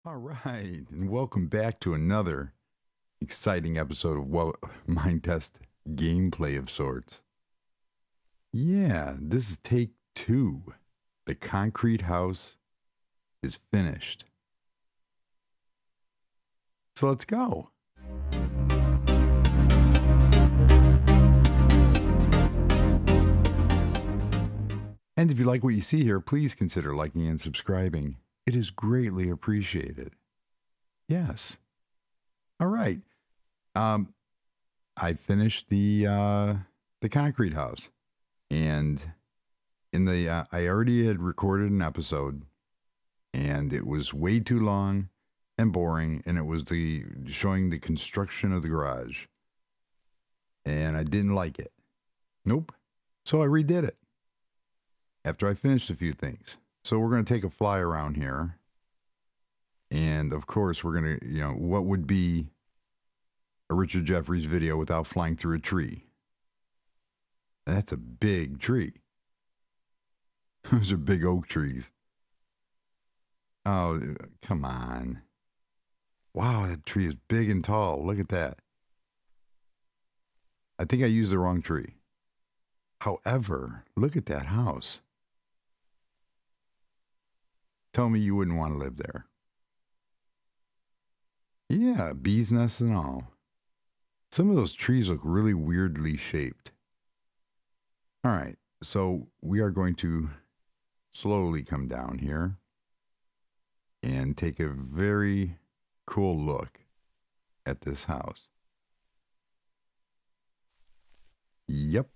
All right, and welcome back to another exciting episode of Minetest gameplay of sorts. Yeah, this is take 2. The concrete house is finished. So let's go. And if you like what you see here, please consider liking and subscribing. It is greatly appreciated. Yes. All right. I finished the concrete house, and in the I already had recorded an episode, and it was way too long and boring, and it was showing the construction of the garage, and I didn't like it. Nope. So I redid it after I finished a few things. So we're going to take a fly around here. And of course, we're going to, what would be a Richard Jefferies video without flying through a tree? And that's a big tree. Those are big oak trees. Oh, come on. Wow, that tree is big and tall. Look at that. I think I used the wrong tree. However, look at that house. Tell me you wouldn't want to live there. Yeah, bees' nests and all. Some of those trees look really weirdly shaped. All right, so we are going to slowly come down here and take a very cool look at this house. Yep.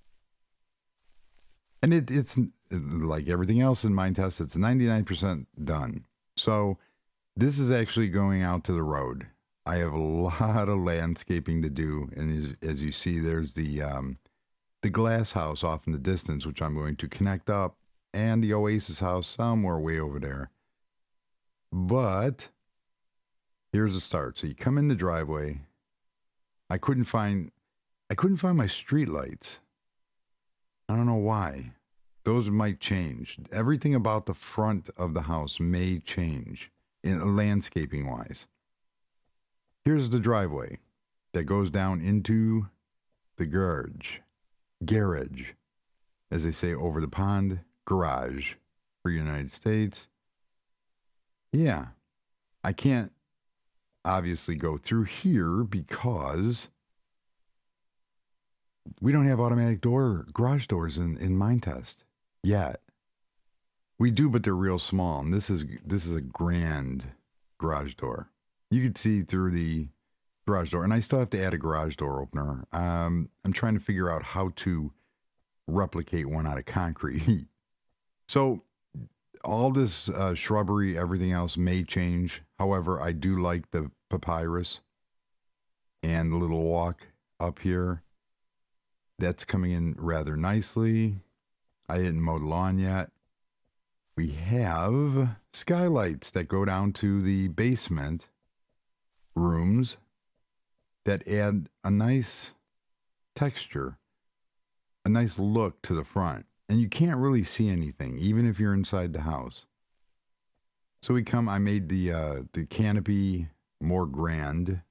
And it's like everything else in Minetest, it's 99% done. So this is actually going out to the road. I have a lot of landscaping to do, and as you see, there's the glass house off in the distance, which I'm going to connect up, and the Oasis house somewhere way over there. But here's the start. So you come in the driveway. I couldn't find my street lights. I don't know why. Those might change. Everything about the front of the house may change in landscaping wise. Here's the driveway that goes down into the garage, as they say over the pond, garage for United States. Yeah, I can't obviously go through here because we don't have automatic garage doors in Minetest yet. We do, but they're real small, and this is a grand garage door. You could see through the garage door, and I still have to add a garage door opener. I'm trying to figure out how to replicate one out of concrete. So all this shrubbery, everything else may change. However, I do like the papyrus and the little walk up here. That's coming in rather nicely. I didn't mow the lawn yet. We have skylights that go down to the basement rooms that add a nice texture, a nice look to the front. And you can't really see anything, even if you're inside the house. So I made the canopy more grander,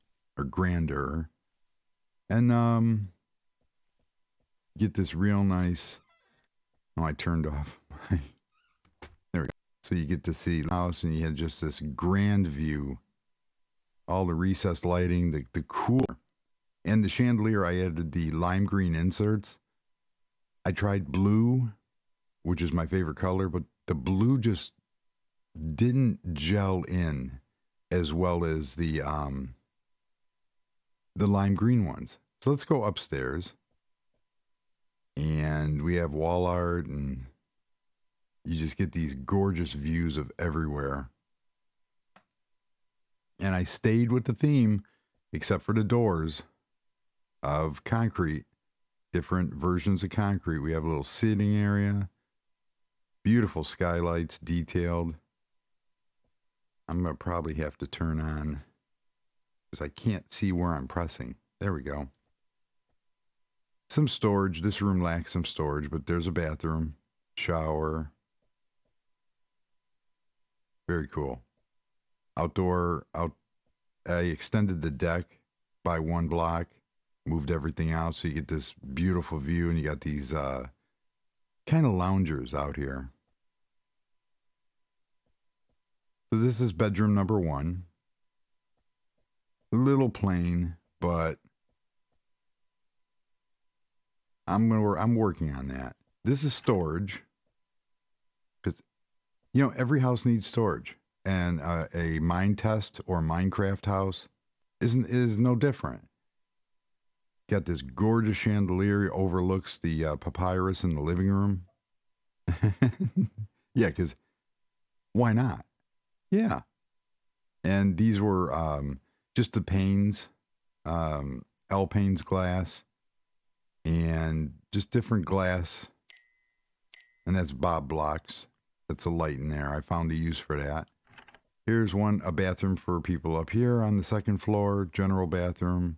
and get this real nice. Oh, I turned off. There we go. So you get to see the house, and you have just this grand view. All the recessed lighting, the cool, and the chandelier. I added the lime green inserts. I tried blue, which is my favorite color, but the blue just didn't gel in as well as the lime green ones. So let's go upstairs. And we have wall art, and you just get these gorgeous views of everywhere. And I stayed with the theme, except for the doors, of concrete, different versions of concrete. We have a little sitting area, beautiful skylights, detailed. I'm going to probably have to turn on, because I can't see where I'm pressing. There we go. Some storage. This room lacks some storage, but there's a bathroom, shower. Very cool. outdoor. I extended the deck by 1 block, moved everything out so you get this beautiful view, and you got these kind of loungers out here. So this is bedroom number 1. A little plain, but I'm working on that. This is storage, because every house needs storage, and a Minetest or Minecraft house is no different. Got this gorgeous chandelier, overlooks the papyrus in the living room. Yeah, because why not? Yeah. And these were just the panes, L panes glass, and just different glass. And that's bobblocks. That's a light in there. I found a use for that. Here's a bathroom for people up here on the 2nd floor, general bathroom.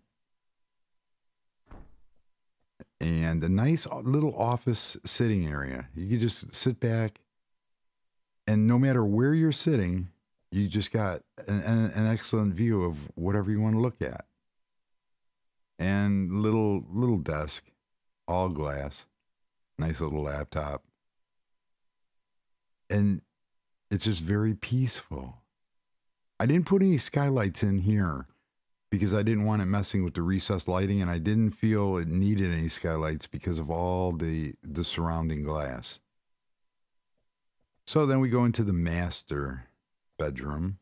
And a nice little office sitting area. You can just sit back, and no matter where you're sitting, you just got an excellent view of whatever you want to look at. And little desk, all glass, nice little laptop. And it's just very peaceful. I didn't put any skylights in here because I didn't want it messing with the recessed lighting, and I didn't feel it needed any skylights because of all the surrounding glass. So then we go into the master bedroom.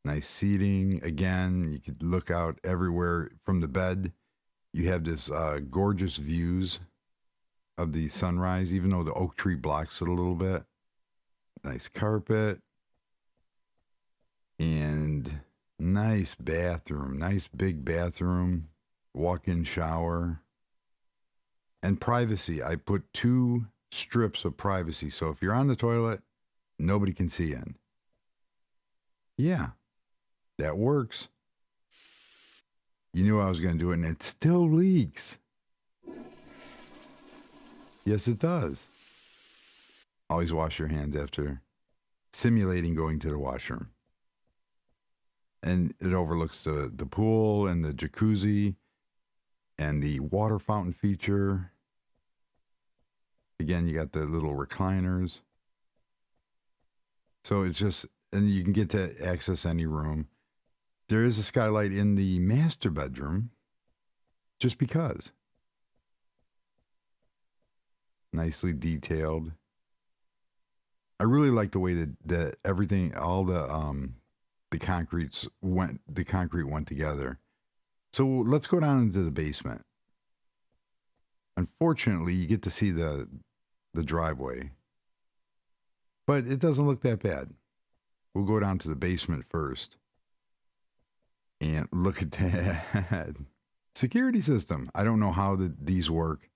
Nice seating. Again, you could look out everywhere from the bed. You have this gorgeous views of the sunrise, even though the oak tree blocks it a little bit. Nice carpet. And nice bathroom. Nice big bathroom. Walk-in shower. And privacy. I put 2 strips of privacy. So if you're on the toilet, nobody can see in. Yeah, that works. You knew I was going to do it, and it still leaks. Yes, it does. Always wash your hands after simulating going to the washroom. And it overlooks the pool and the jacuzzi and the water fountain feature. Again, you got the little recliners. So it's just, and you can get to access any room. There is a skylight in the master bedroom, just because. Nicely detailed. I really like the way that everything, all the concrete went together. So let's go down into the basement. Unfortunately, you get to see the driveway, but it doesn't look that bad. We'll go down to the basement first. And look at that. Security system. I don't know how these work.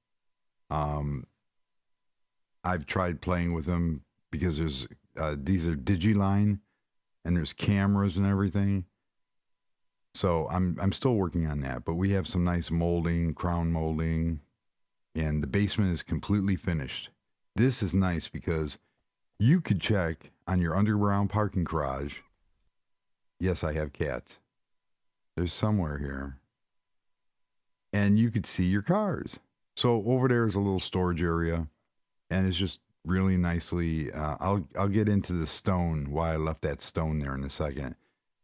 I've tried playing with them because there's these are digiline and there's cameras and everything. So I'm still working on that, but we have some nice molding, crown molding, and the basement is completely finished. This is nice because you could check on your underground parking garage. Yes, I have cats. There's somewhere here. And you could see your cars. So over there is a little storage area, and it's just really nicely. I'll get into the stone, why I left that stone there in a second.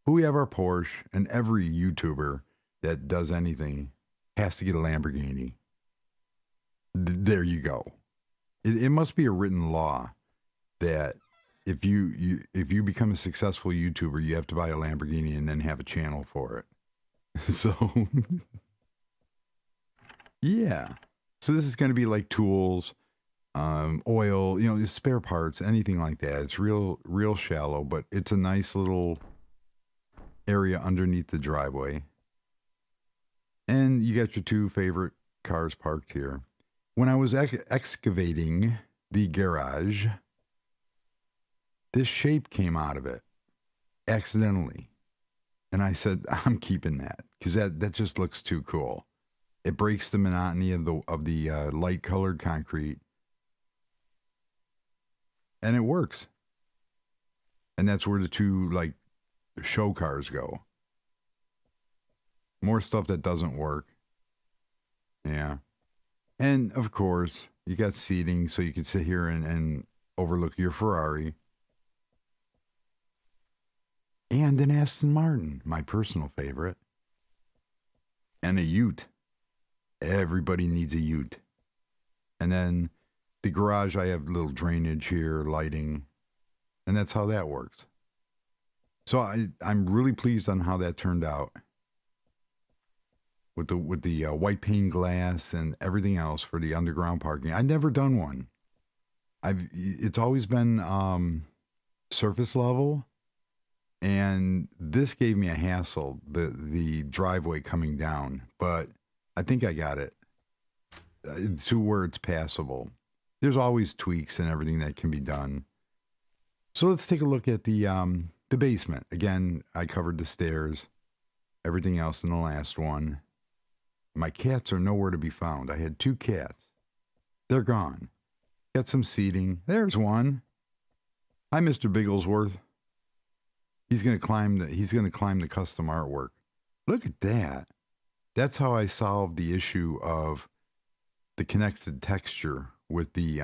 But we have our Porsche, and every YouTuber that does anything has to get a Lamborghini. There you go. It must be a written law that if you become a successful YouTuber, you have to buy a Lamborghini and then have a channel for it. So, yeah. So this is going to be like tools, oil, spare parts, anything like that. It's real shallow, but it's a nice little area underneath the driveway. And you got your 2 favorite cars parked here. When I was excavating the garage, this shape came out of it accidentally. And I said, I'm keeping that because that just looks too cool. It breaks the monotony of the light colored concrete. And it works. And that's where the two, like, show cars go. More stuff that doesn't work. Yeah. And, of course, you got seating so you can sit here and overlook your Ferrari. And an Aston Martin, my personal favorite. And a ute. Everybody needs a ute. And then the garage, I have little drainage here, lighting. And that's how that works. So I'm really pleased on how that turned out. With the white pane glass and everything else for the underground parking. I've never done one. It's always been surface level. And this gave me a hassle, the driveway coming down. But I think I got it to where it's passable. There's always tweaks and everything that can be done. So let's take a look at the basement. Again, I covered the stairs, everything else in the last one. My cats are nowhere to be found. I had 2 cats. They're gone. Got some seating. There's one. Hi, Mr. Bigglesworth. He's gonna climb the custom artwork. Look at that. That's how I solved the issue of the connected texture with the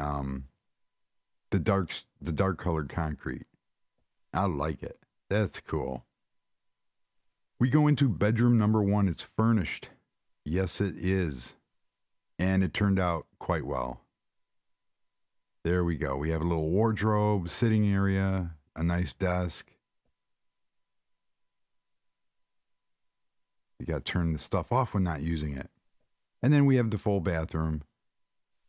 dark colored concrete. I like it. That's cool. We go into bedroom number 1. It's furnished. Yes, it is. And it turned out quite well. There we go. We have a little wardrobe, sitting area, a nice desk. You got to turn the stuff off when not using it. And then we have the full bathroom.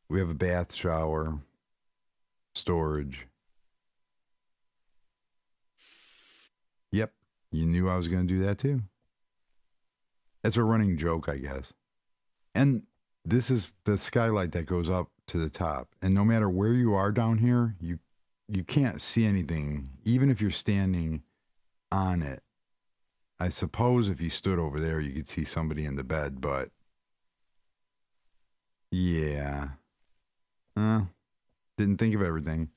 We have a bath, shower, storage. Yep, you knew I was going to do that too. That's a running joke, I guess. And this is the skylight that goes up to the top. And no matter where you are down here, you can't see anything, even if you're standing on it. I suppose if you stood over there, you could see somebody in the bed, but yeah. Didn't think of everything.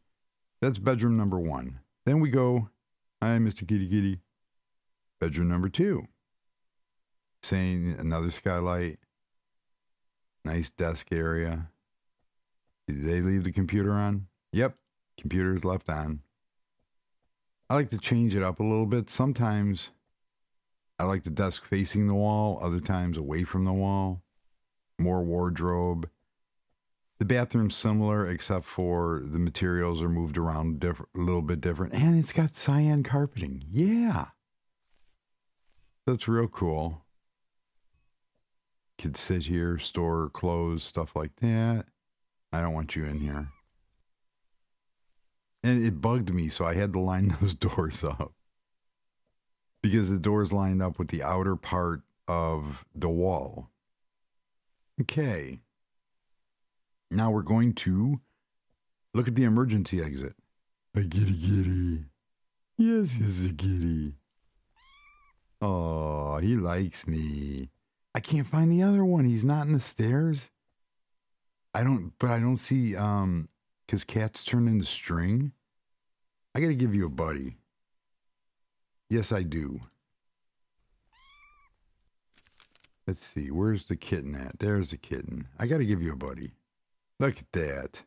That's bedroom number 1. Then we go, hi, Mr. Kitty Kitty. Bedroom number 2. Saying another skylight. Nice desk area. Did they leave the computer on? Yep, computer is left on. I like to change it up a little bit. Sometimes I like the desk facing the wall, other times away from the wall. More wardrobe. The bathroom's similar, except for the materials are moved around a little bit different. And it's got cyan carpeting. Yeah. That's real cool. Could sit here, store clothes, stuff like that. I don't want you in here. And it bugged me, so I had to line those doors up. Because the doors lined up with the outer part of the wall. Okay. Now we're going to look at the emergency exit. A kitty. Yes, a kitty. Oh, he likes me. I can't find the other one. He's not in the stairs. I don't see, because cats turn into string. I got to give you a buddy. Yes, I do. Let's see. Where's the kitten at? There's the kitten. I got to give you a buddy. Look at that.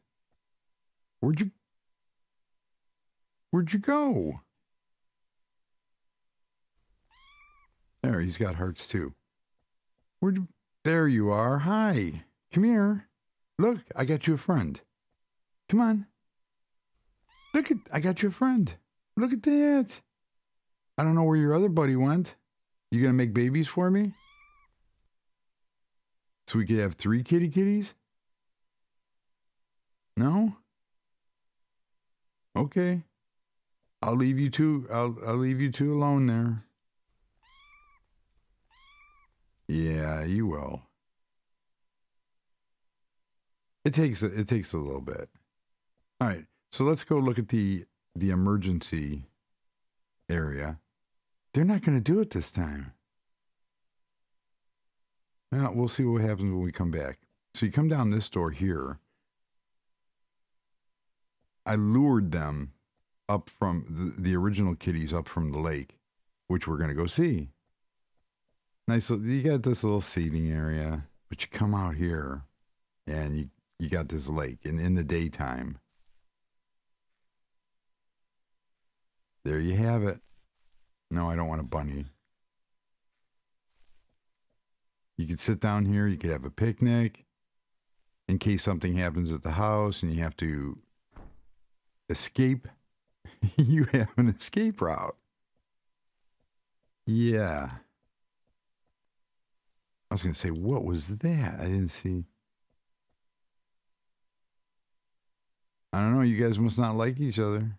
Where'd you go? There, he's got hearts too. There you are. Hi. Come here. Look, I got you a friend. Come on. I got you a friend. Look at that. I don't know where your other buddy went. You gonna make babies for me? So we could have 3 kitties? No? Okay. I'll leave you two alone there. Yeah, you will. It takes a little bit. All right. So let's go look at the emergency area. They're not going to do it this time. Well, we'll see what happens when we come back. So you come down this door here. I lured them up from the original kitties up from the lake, which we're going to go see. Nice. You got this little seating area, but you come out here and you got this lake, and in the daytime, there you have it. No, I don't want a bunny. You could sit down here. You could have a picnic in case something happens at the house and you have to escape. You have an escape route. Yeah. I was going to say, what was that? I didn't see. I don't know. You guys must not like each other.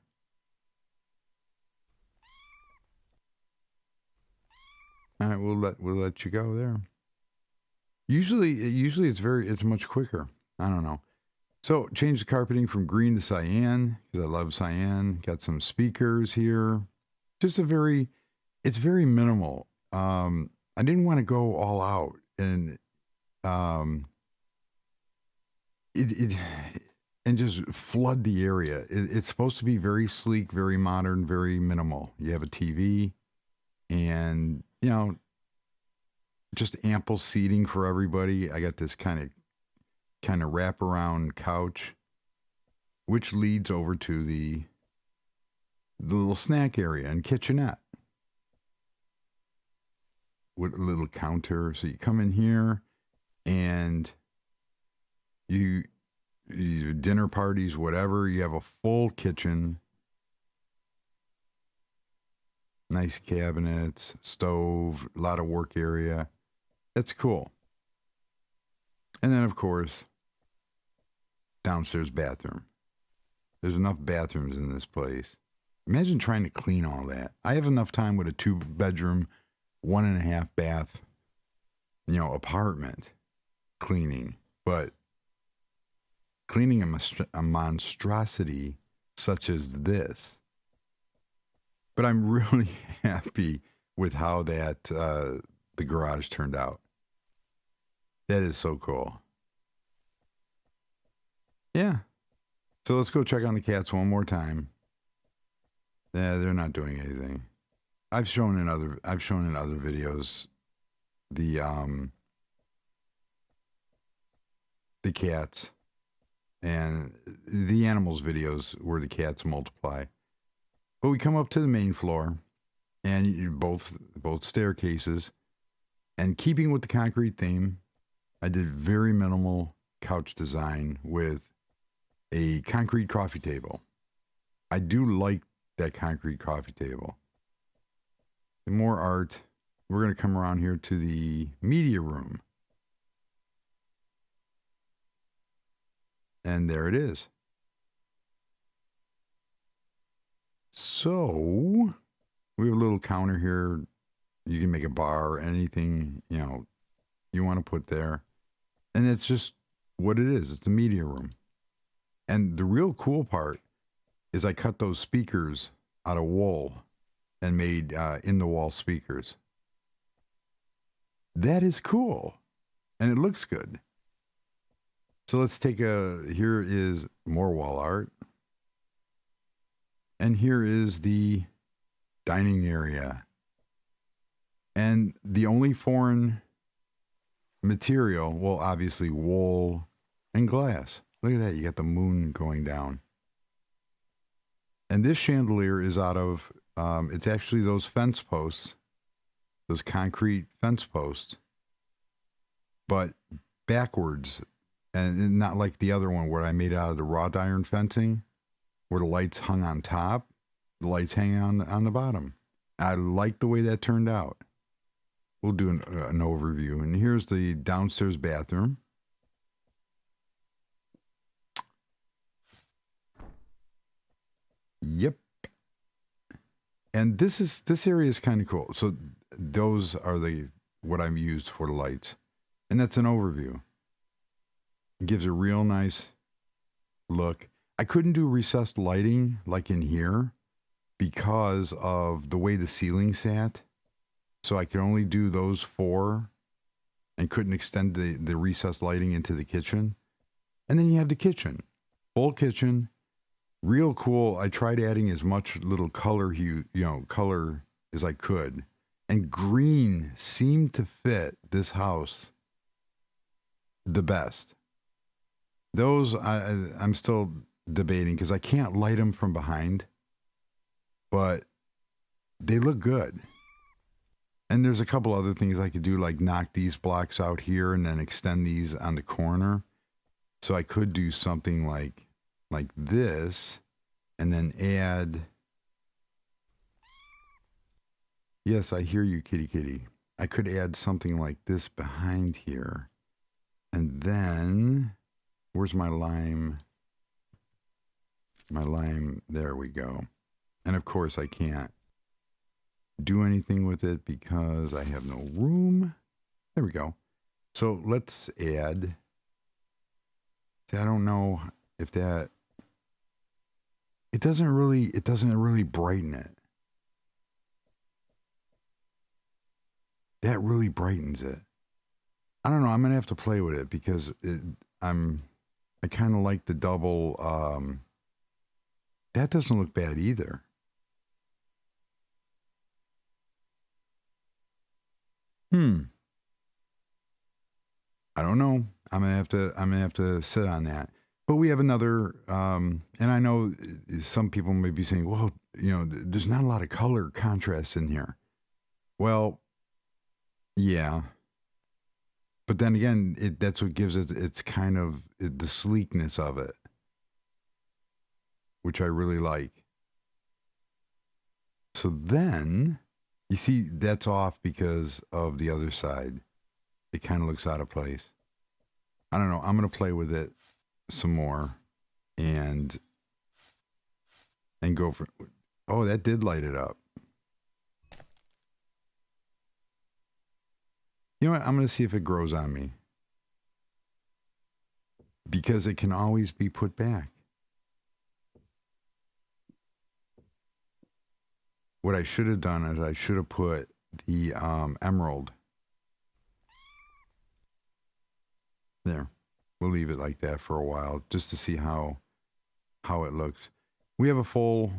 All right, we'll let you go there. Usually it's much quicker. I don't know. So change the carpeting from green to cyan because I love cyan. Got some speakers here. Just it's very minimal. I didn't want to go all out and and just flood the area. It's supposed to be very sleek, very modern, very minimal. You have a TV and, just ample seating for everybody. I got this kind of wraparound couch, which leads over to the little snack area and kitchenette with a little counter. So you come in here and you dinner parties, whatever, you have a full kitchen, nice cabinets, stove, a lot of work area. That's cool. And then, of course, downstairs bathroom. There's enough bathrooms in this place. Imagine trying to clean all that. I have enough time with a 2-bedroom, 1.5 bath, apartment cleaning. But cleaning a monstrosity such as this. But I'm really happy with how that the garage turned out. That is so cool. Yeah. So let's go check on the cats one more time. Yeah, they're not doing anything. I've shown in other videos the cats and the animals videos where the cats multiply. But we come up to the main floor and both staircases, and keeping with the concrete theme, I did very minimal couch design with a concrete coffee table. I do like that concrete coffee table. And more art. We're going to come around here to the media room. And there it is. So we have a little counter here. You can make a bar, anything, you want to put there. And it's just what it is. It's a media room. And the real cool part is I cut those speakers out of wool and made in-the-wall speakers. That is cool. And it looks good. So let's take here is more wall art. And here is the dining area. And the only foreign material, well, obviously wool and glass. Look at that. You got the moon going down. And this chandelier is out of, it's actually those fence posts, those concrete fence posts, but backwards, and not like the other one where I made it out of the wrought iron fencing, where the lights hung on top, the lights hang on the bottom. I like the way that turned out. We'll do an overview. And here's the downstairs bathroom. Yep. And this area is kind of cool. So those are what I've used for the lights. And that's an overview. It gives a real nice look. I couldn't do recessed lighting like in here because of the way the ceiling sat. So I could only do those 4 and couldn't extend the recessed lighting into the kitchen. And then you have the kitchen, full kitchen, Real cool. I tried adding as much little color hue, color as I could. And green seemed to fit this house the best. Those I'm still debating because I can't light them from behind, but they look good. And there's a couple other things I could do, like knock these blocks out here and then extend these on the corner. So I could do something like this and then add. Yes, I hear you, kitty kitty. I could add something like this behind here. And then, where's my lime? My lime, there we go. And of course I can't do anything with it because I have no room. There we go. So let's add. See, I don't know if that, it doesn't really brighten it. That really brightens it. I don't know. I'm gonna have to play with it because I kind of like the double. That doesn't look bad either. I don't know. I'm gonna have to sit on that. But we have another, and I know some people may be saying, well, there's not a lot of color contrast in here. Well, yeah. But then again, that's what gives it its kind of the sleekness of it, which I really like. So then, you see, that's off because of the other side. It kind of looks out of place. I don't know. I'm going to play with it some more and go for, oh, that did light it up. You know what? I'm going to see if it grows on me. Because it can always be put back. What I should have done is I should have put the emerald. There. We'll leave it like that for a while just to see how it looks. We have a full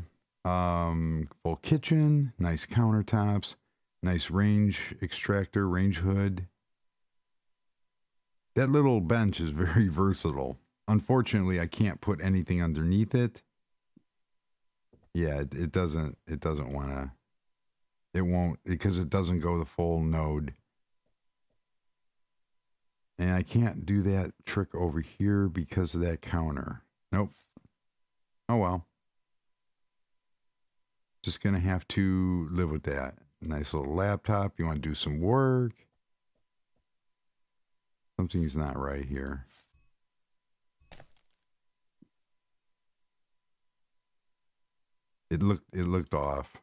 kitchen, nice countertops, nice range extractor, range hood. That little bench is very versatile. Unfortunately, I can't put anything underneath it. Yeah, it doesn't want to. It won't, because it doesn't go the full node. And I can't do that trick over here because of that counter. Nope. Oh well. Just going to have to live with that. Nice little laptop. You want to do some work. Something's not right here. It looked off.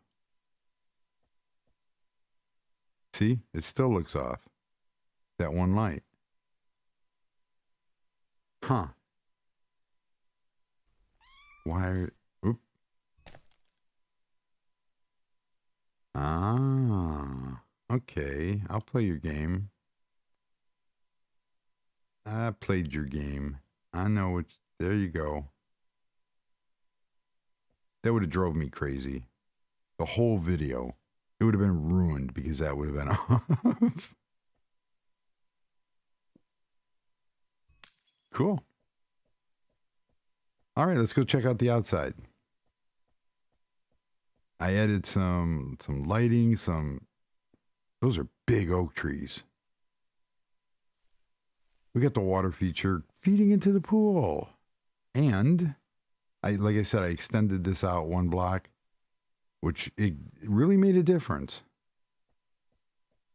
See? It still looks off. That one light. Huh. Why? Oop. Ah. Okay. I'll play your game. I played your game. I know it's... There you go. That would have drove me crazy. The whole video. It would have been ruined because that would have been off. Cool. All right, let's go check out the outside. I added some lighting, those are big oak trees. We got the water feature feeding into the pool. And like I said, I extended this out one block, which it really made a difference.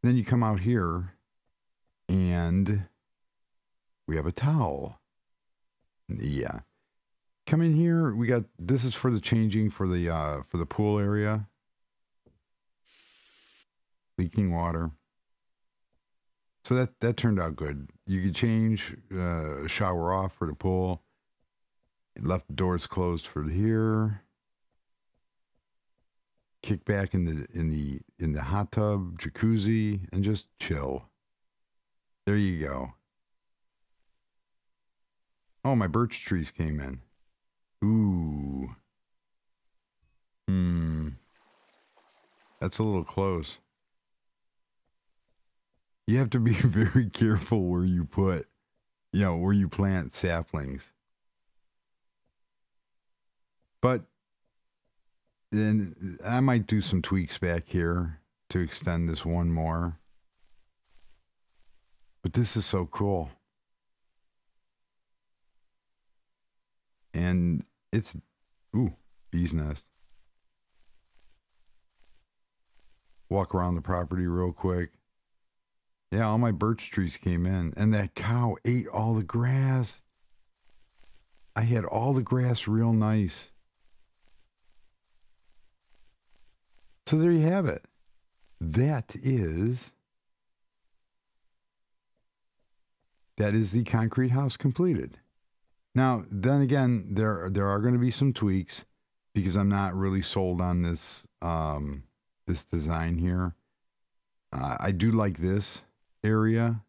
And then you come out here and we have a towel. Yeah. Come in here. We got, this is for the changing for the pool area. Leaking water. So that turned out good. You could change shower off for the pool. Left the doors closed for here. Kick back in the hot tub, jacuzzi, and just chill. There you go. Oh, my birch trees came in. Ooh. That's a little close. You have to be very careful where you put, where you plant saplings. But then I might do some tweaks back here to extend this one more. But this is so cool. And it's, bee's nest. Walk around the property real quick. Yeah, all my birch trees came in. And that cow ate all the grass. I had all the grass real nice. So there you have it. That is the concrete house completed. Now, then again, there are going to be some tweaks because I'm not really sold on this this design here. I do like this area.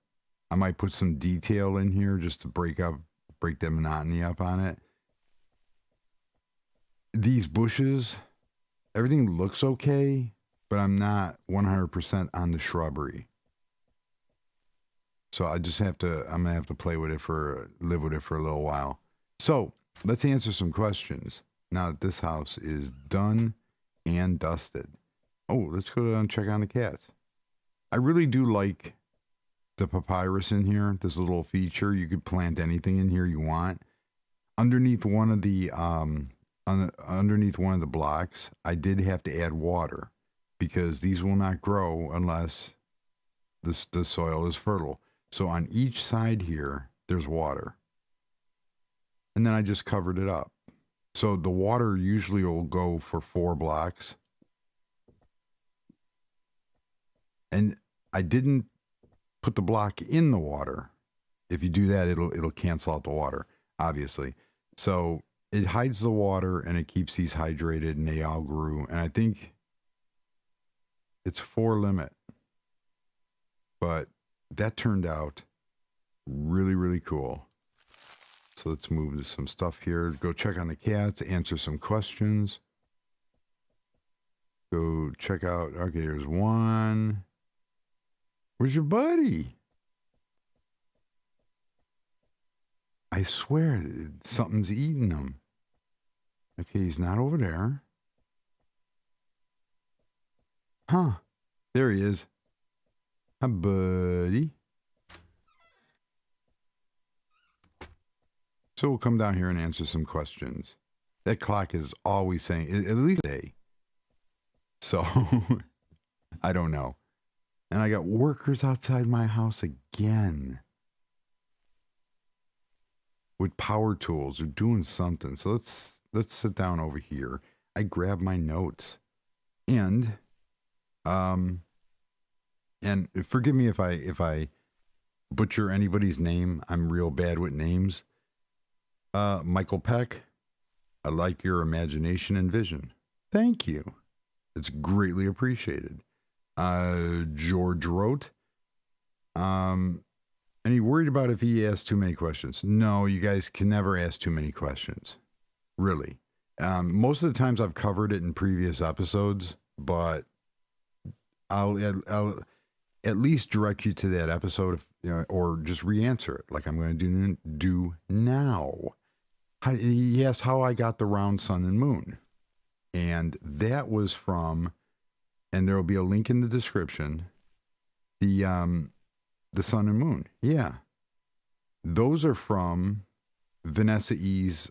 I might put some detail in here just to break the monotony up on it. These bushes, everything looks okay, but I'm not 100% on the shrubbery. So I'm gonna have to live with it for a little while. So let's answer some questions now that this house is done and dusted. Oh, let's go and check on the cats. I really do like the papyrus in here, this little feature. You could plant anything in here you want. Underneath one of the blocks, I did have to add water because these will not grow unless the soil is fertile. So on each side here, there's water. And then I just covered it up. So the water usually will go for 4 blocks. And I didn't put the block in the water. If you do that, it'll cancel out the water, obviously. So it hides the water and it keeps these hydrated, and they all grew. And I think it's 4 limit. But that turned out really, really cool. So let's move to some stuff here. Go check on the cats, answer some questions. Go check out, okay, there's one. Where's your buddy? I swear something's eating him. Okay, he's not over there. Huh. There he is. Hi, buddy. So we'll come down here and answer some questions. That clock is always saying, at least a day. So, I don't know. And I got workers outside my house again. With power tools. They're doing something. So let's sit down over here. I grab my notes. And forgive me if I butcher anybody's name. I'm real bad with names. Michael Peck, I like your imagination and vision. Thank you. It's greatly appreciated. George wrote, and he worried about if he asked too many questions. No, you guys can never ask too many questions. Really. Most of the times I've covered it in previous episodes, but I'll at least direct you to that episode, or just re-answer it like I'm going to do now. He asked how I got the round sun and moon. And that was from, and there will be a link in the description, the sun and moon. Yeah. Those are from Vanessa E's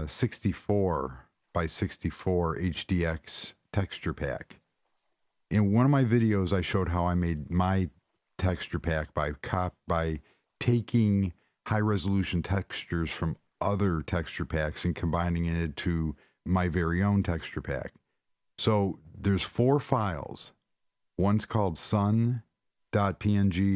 64 by 64 HDX texture pack. In one of my videos, I showed how I made my texture pack by taking high resolution textures from other texture packs and combining it to my very own texture pack. So there's 4 files. One's called sun.png,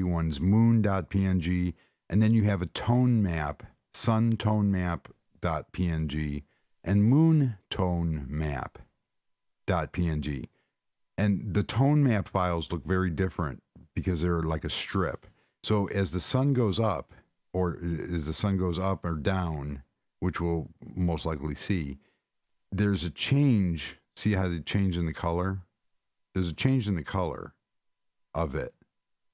one's moon.png, and then you have a tone map, sun tone map.png, and moon tone map.png. And the tone map files look very different because they're like a strip. So as the sun goes up, or down, which we'll most likely see, there's a change See how they change in the color? There's a change in the color of it.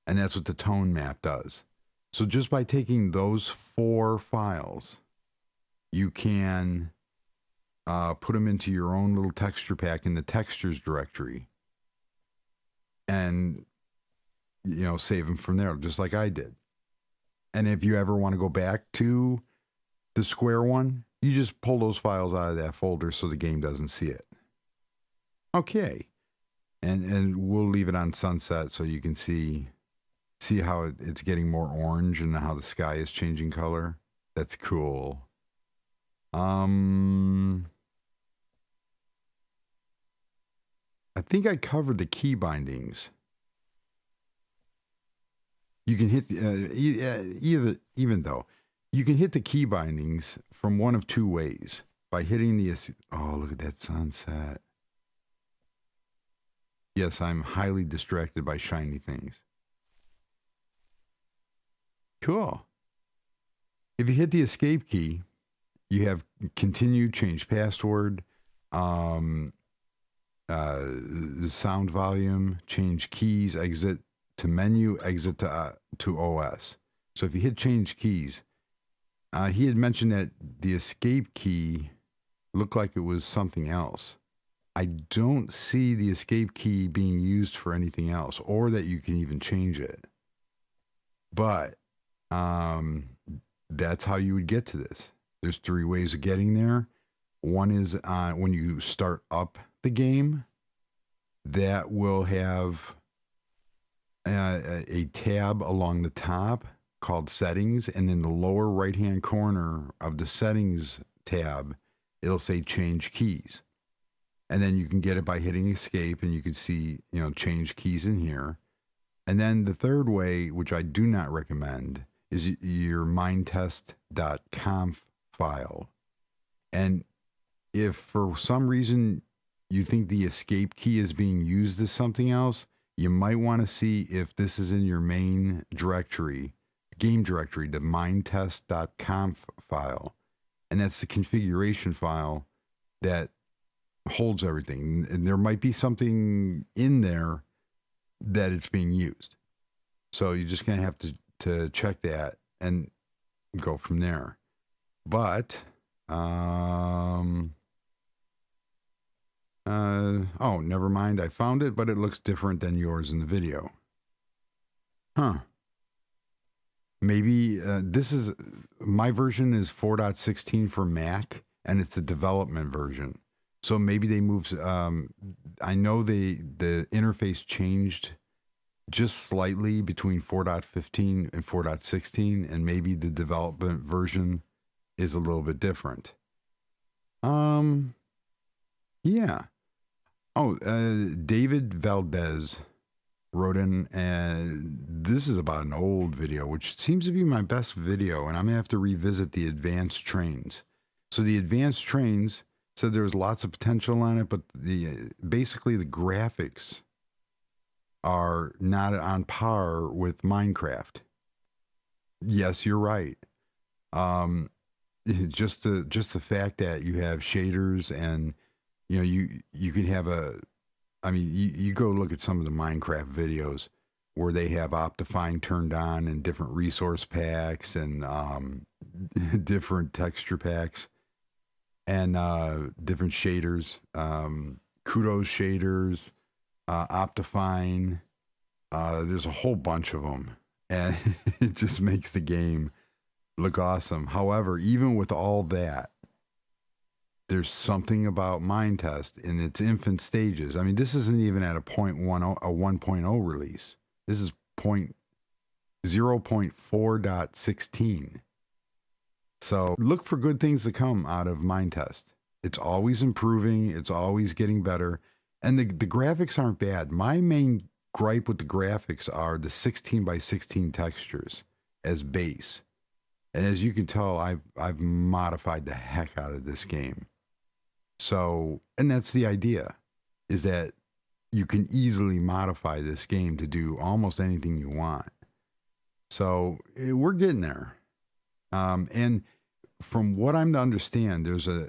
And that's what the tone map does. So just by taking those 4 files, you can put them into your own little texture pack in the textures directory. And, you know, save them from there, just like I did. And if you ever want to go back to the square one, you just pull those files out of that folder so the game doesn't see it. Okay. And we'll leave it on sunset so you can see how it's getting more orange and how the sky is changing color. That's cool. I think I covered the key bindings. You can hit even though you can hit the key bindings from one of 2 ways. By hitting the, oh, look at that sunset. Yes, I'm highly distracted by shiny things. Cool. If you hit the escape key, you have continue, change password, sound volume, change keys, exit to menu, exit to OS. So if you hit change keys, he had mentioned that the escape key looked like it was something else. I don't see the escape key being used for anything else, or that you can even change it. But that's how you would get to this. There's 3 ways of getting there. One is when you start up the game, that will have a tab along the top called settings, and in the lower right hand corner of the settings tab, it'll say change keys. And then you can get it by hitting escape, and you can see, you know, change keys in here. And then the third way, which I do not recommend, is your minetest.conf file. And if for some reason you think the escape key is being used as something else, you might want to see if this is in your main directory, game directory, the minetest.conf file. And that's the configuration file that holds everything. And there might be something in there that it's being used. So you're just going to have to check that and go from there. But, oh, never mind. I found it, but it looks different than yours in the video. Huh. Maybe this is, my version is 4.16 for Mac, and it's the development version. So maybe they moved, I know the interface changed just slightly between 4.15 and 4.16, and maybe the development version is a little bit different. Yeah. Oh, David Valdez wrote in, this is about an old video, which seems to be my best video, and I'm going to have to revisit the advanced trains. So the advanced trains said there was lots of potential on it, but basically the graphics are not on par with Minecraft. Yes, you're right. Just the fact that you have shaders, and you know, you can have I mean, you go look at some of the Minecraft videos where they have Optifine turned on and different resource packs and different texture packs and different shaders, Kudos shaders, Optifine. There's a whole bunch of them, and it just makes the game look awesome. However, even with all that, there's something about Minetest in its infant stages. I mean, this isn't even at a 1.0 release. This is 0.4.16. So look for good things to come out of Minetest. It's always improving. It's always getting better. And the graphics aren't bad. My main gripe with the graphics are the 16 by 16 textures as base. And as you can tell, I've modified the heck out of this game. So, and that's the idea, is that you can easily modify this game to do almost anything you want. So we're getting there. And from what I'm to understand, there's a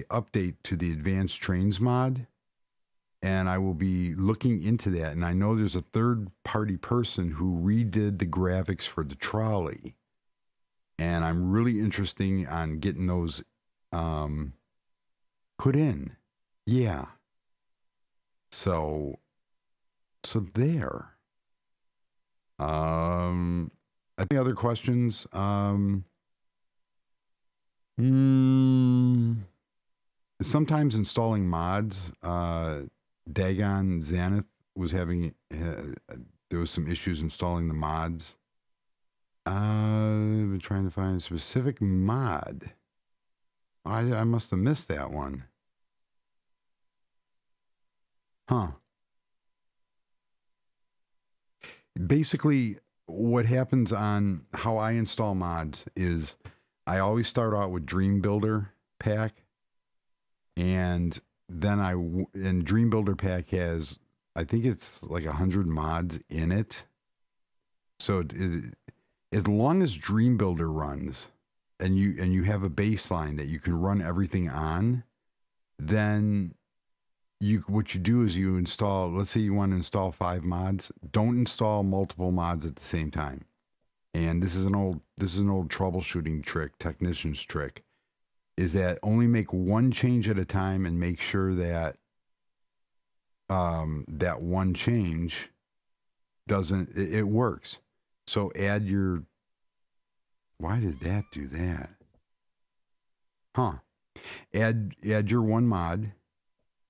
update to the advanced trains mod and I will be looking into that. And I know there's a third-party person who redid the graphics for the trolley, and I'm really interested on getting those put in. Yeah. So there. I think other questions. Sometimes installing mods. Dagon Xanath was having there was some issues installing the mods. I've been trying to find a specific mod. I must have missed that one. Huh. Basically, what happens on how I install mods is I always start out with Dream Builder pack, and then Dream Builder pack has, I think it's like 100 mods in it. So as long as Dream Builder runs and you have a baseline that you can run everything on, then what you do is you install, let's say you want to install 5 mods, don't install multiple mods at the same time. And this is an old troubleshooting trick, technician's trick, is that only make one change at a time and make sure that that one change it works. So add your, why did that do that? Huh. Add your one mod,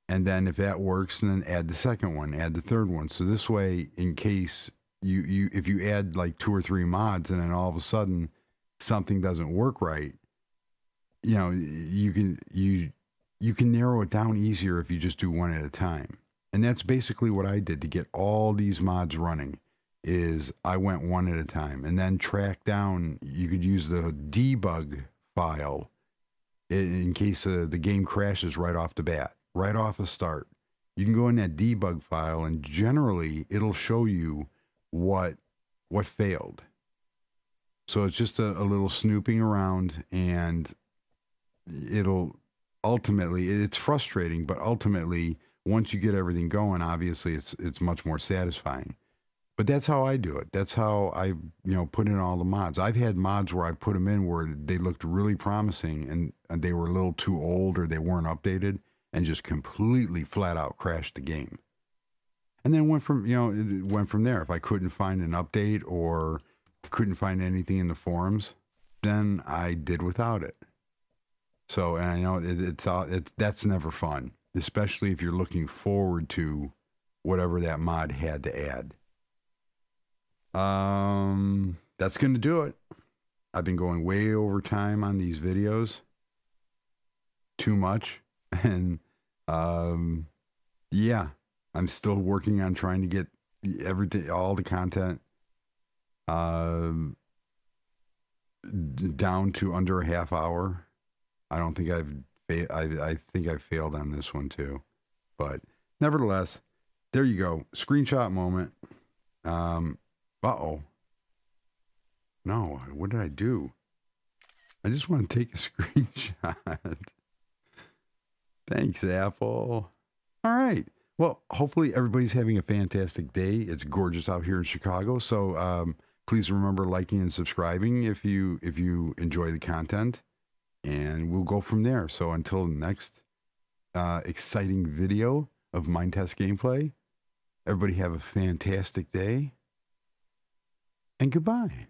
and then if that works, then add the second one, add the third one. So this way, in case if you add like 2 or 3 mods and then all of a sudden something doesn't work right, you can narrow it down easier if you just do one at a time. And that's basically what I did to get all these mods running, is I went one at a time and then track down. You could use the debug file in case the game crashes right off the bat, right off the start. You can go in that debug file and generally it'll show you what failed. So it's just a little snooping around, and it'll ultimately, it's frustrating, but ultimately once you get everything going, obviously it's much more satisfying. But that's how I do it. That's how I, put in all the mods. I've had mods where I put them in where they looked really promising and they were a little too old or they weren't updated, and just completely flat out crashed the game. And then it went from there. If I couldn't find an update or couldn't find anything in the forums, then I did without it. So, and I know that's never fun, especially if you're looking forward to whatever that mod had to add. That's going to do it. I've been going way over time on these videos. Too much. And, yeah, I'm still working on trying to get all the content, down to under a half hour. I don't think I think I've failed on this one too, but nevertheless, there you go. Screenshot moment. Uh-oh. No, what did I do? I just want to take a screenshot. Thanks, Apple. All right. Well, hopefully everybody's having a fantastic day. It's gorgeous out here in Chicago. So please remember liking and subscribing if you enjoy the content. And we'll go from there. So until the next exciting video of Minetest gameplay, everybody have a fantastic day. And goodbye.